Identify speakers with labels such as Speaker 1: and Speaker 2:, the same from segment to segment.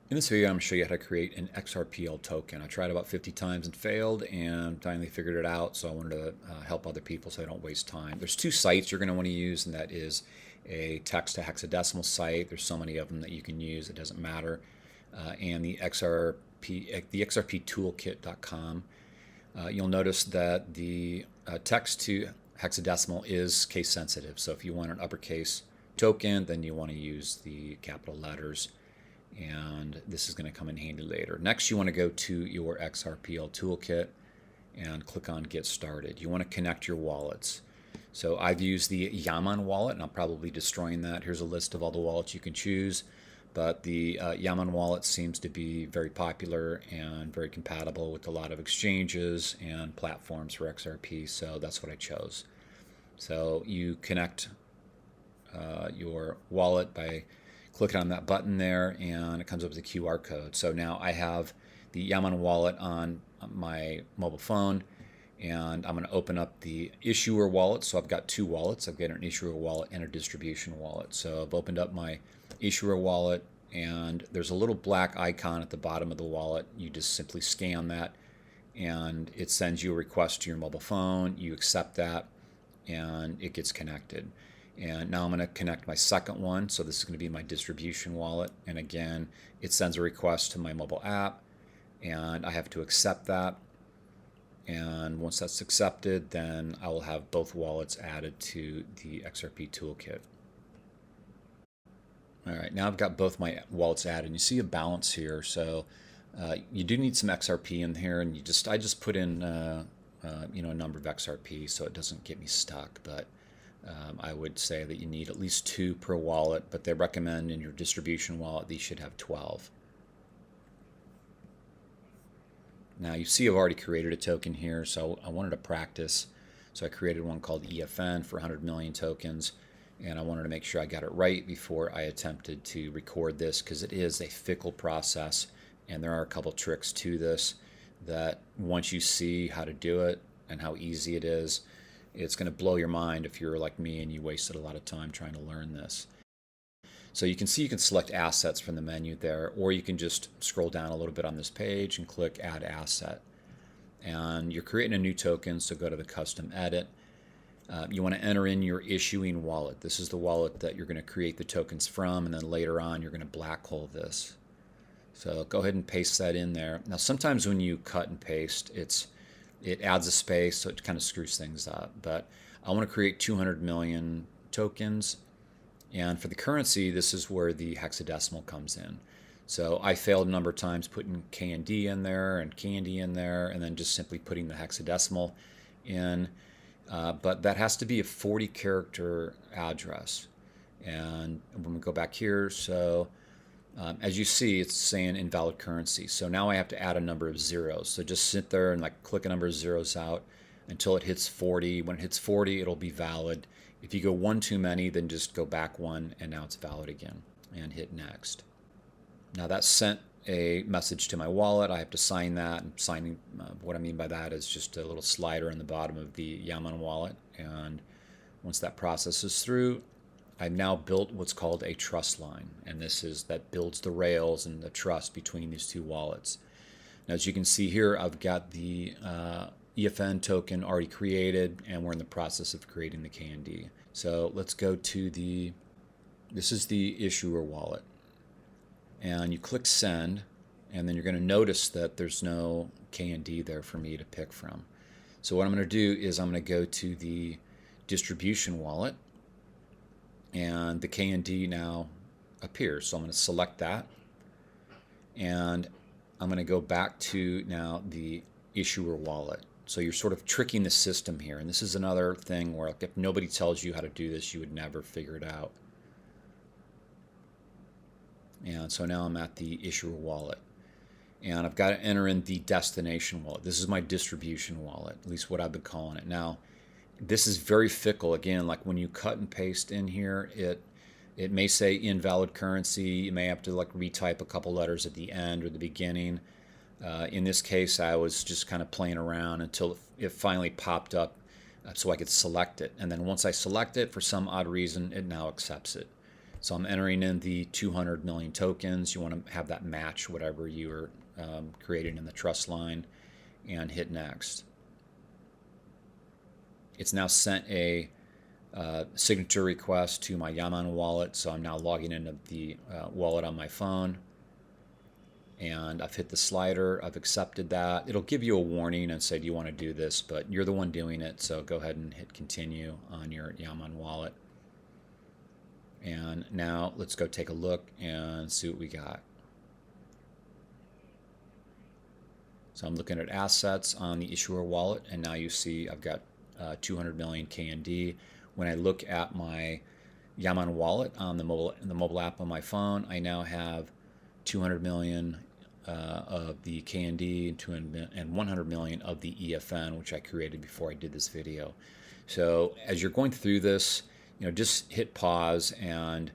Speaker 1: In this video, I'm going to show you how to create an XRPL token. I tried about 50 times and failed, and finally figured it out, so I wanted to help other people so I don't waste time. There's two sites you're going to want to use, and that is a text to hexadecimal site. There's so many of them that you can use, it doesn't matter. And the XRPtoolkit.com. You'll notice that the text to hexadecimal is case sensitive, so if you want an uppercase token, then you want to use the capital letters, and this is going to come in handy later. Next, you want to go to your XRPL toolkit and click on Get Started. You want to connect your wallets. So I've used the Yaman wallet, and I'll probably be destroying that. Here's a list of all the wallets you can choose, but the Yaman wallet seems to be very popular and very compatible with a lot of exchanges and platforms for XRP, so that's what I chose. So you connect your wallet by clicking on that button there, and it comes up with a QR code. So now I have the Yaman wallet on my mobile phone, and I'm going to open up the issuer wallet. So I've got two wallets. I've got an issuer wallet and a distribution wallet. So I've opened up my issuer wallet, and there's a little black icon at the bottom of the wallet. You just simply scan that, and it sends you a request to your mobile phone. You accept that, and it gets connected. And now I'm going to connect my second one. So this is going to be my distribution wallet. And again, it sends a request to my mobile app, and I have to accept that. And once that's accepted, then I will have both wallets added to the XRP toolkit. All right, now I've got both my wallets added, and you see a balance here. So you do need some XRP in here, and I just put in a number of XRP so it doesn't get me stuck. But I would say that you need at least 2 per wallet, but they recommend in your distribution wallet these should have 12. Now you see I've already created a token here, so I wanted to practice. So I created one called EFN for 100 million tokens, and I wanted to make sure I got it right before I attempted to record this, because it is a fickle process, and there are a couple tricks to this that once you see how to do it and how easy it is, it's going to blow your mind if you're like me and you wasted a lot of time trying to learn this. So you can see you can select assets from the menu there, or you can just scroll down a little bit on this page and click Add Asset. And you're creating a new token, so go to the Custom Edit. You want to enter in your issuing wallet. This is the wallet that you're going to create the tokens from, and then later on you're going to black hole this. So go ahead and paste that in there. Now sometimes when you cut and paste, it adds a space, so it kind of screws things up. But I want to create 200 million tokens. And for the currency, this is where the hexadecimal comes in. So I failed a number of times putting K and D in there and K and D in there, and then just simply putting the hexadecimal in. But that has to be a 40-character address. And when we go back here, so as you see, it's saying invalid currency. So now I have to add a number of zeros. So just sit there and click a number of zeros out until it hits 40. When it hits 40, it'll be valid. If you go one too many, then just go back one, and now it's valid again, and hit next. Now that sent a message to my wallet. I have to sign that, and signing, what I mean by that is just a little slider in the bottom of the Yaman wallet. And once that process is through, I've now built what's called a trust line, and that builds the rails and the trust between these two wallets. Now, as you can see here, I've got the EFN token already created, and we're in the process of creating the KND. So let's go to this is the issuer wallet, and you click send, and then you're going to notice that there's no KND there for me to pick from. So what I'm going to do is I'm going to go to the distribution wallet, and the KND now appears. So I'm going to select that, and I'm going to go back to now the issuer wallet. So you're sort of tricking the system here, and this is another thing where if nobody tells you how to do this, you would never figure it out. And so now I'm at the issuer wallet, and I've got to enter in the destination wallet. This is my distribution wallet, at least what I've been calling it. Now, this is very fickle. Again, like when you cut and paste in here, it may say invalid currency. You may have to retype a couple letters at the end or the beginning. In this case, I was just kind of playing around until it finally popped up so I could select it. And then once I select it, for some odd reason, it now accepts it. So I'm entering in the 200 million tokens. You want to have that match whatever you are creating in the trust line, and hit next. It's now sent a signature request to my Yaman wallet, so I'm now logging into the wallet on my phone, and I've hit the slider. I've accepted that. It'll give you a warning and say, do you want to do this? But you're the one doing it, so go ahead and hit continue on your Yaman wallet. And now let's go take a look and see what we got. So I'm looking at assets on the issuer wallet, and now you see I've got 200 million KND. When I look at my Yaman wallet on the mobile app on my phone, I now have 200 million of the KND and 100 million of the EFN, which I created before I did this video. So as you're going through this, just hit pause and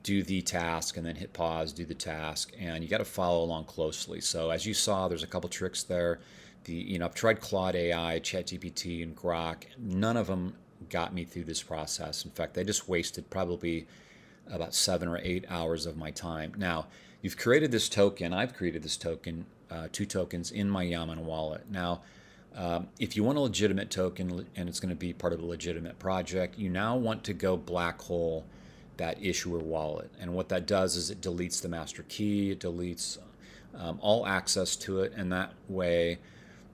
Speaker 1: do the task, and then hit pause, do the task, and you got to follow along closely. So as you saw, there's a couple tricks there. I've tried Claude AI, ChatGPT, and Grok. None of them got me through this process. In fact, they just wasted probably about 7 or 8 hours of my time. Now, you've created this token. I've created this token, 2 tokens in my Yaman wallet. Now, if you want a legitimate token and it's going to be part of a legitimate project, you now want to go black hole that issuer wallet. And what that does is it deletes the master key, it deletes all access to it, and that way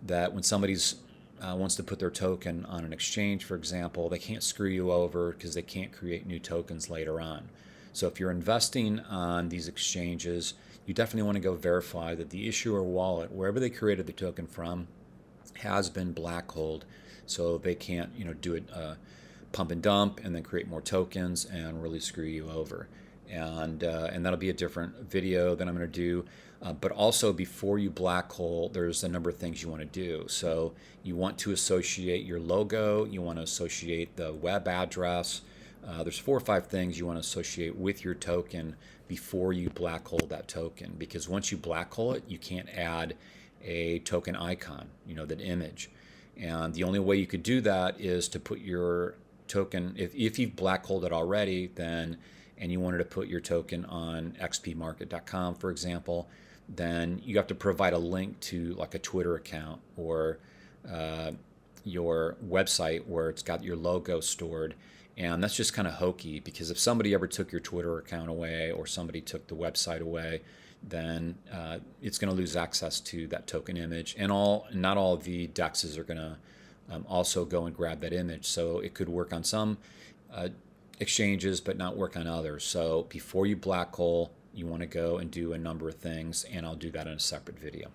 Speaker 1: that when somebody's wants to put their token on an exchange, for example, they can't screw you over because they can't create new tokens later on. So if you're investing on these exchanges, you definitely want to go verify that the issuer wallet, wherever they created the token from, has been black holed, so they can't do it pump and dump and then create more tokens and really screw you over. And that'll be a different video that I'm going to do. But also, before you black hole, there's a number of things you want to do. So you want to associate your logo, you want to associate the web address. There's 4 or 5 things you want to associate with your token before you black hole that token, because once you black hole it, you can't add a token icon, that image. And the only way you could do that is to put your token, if you've black holed it already, then, and you wanted to put your token on xpmarket.com, for example, then you have to provide a link to like a Twitter account or your website where it's got your logo stored. And that's just kind of hokey, because if somebody ever took your Twitter account away or somebody took the website away, then it's going to lose access to that token image. And not all of the DEXs are going to also go and grab that image. So it could work on some exchanges but not work on others. So before you black hole, you want to go and do a number of things, and I'll do that in a separate video.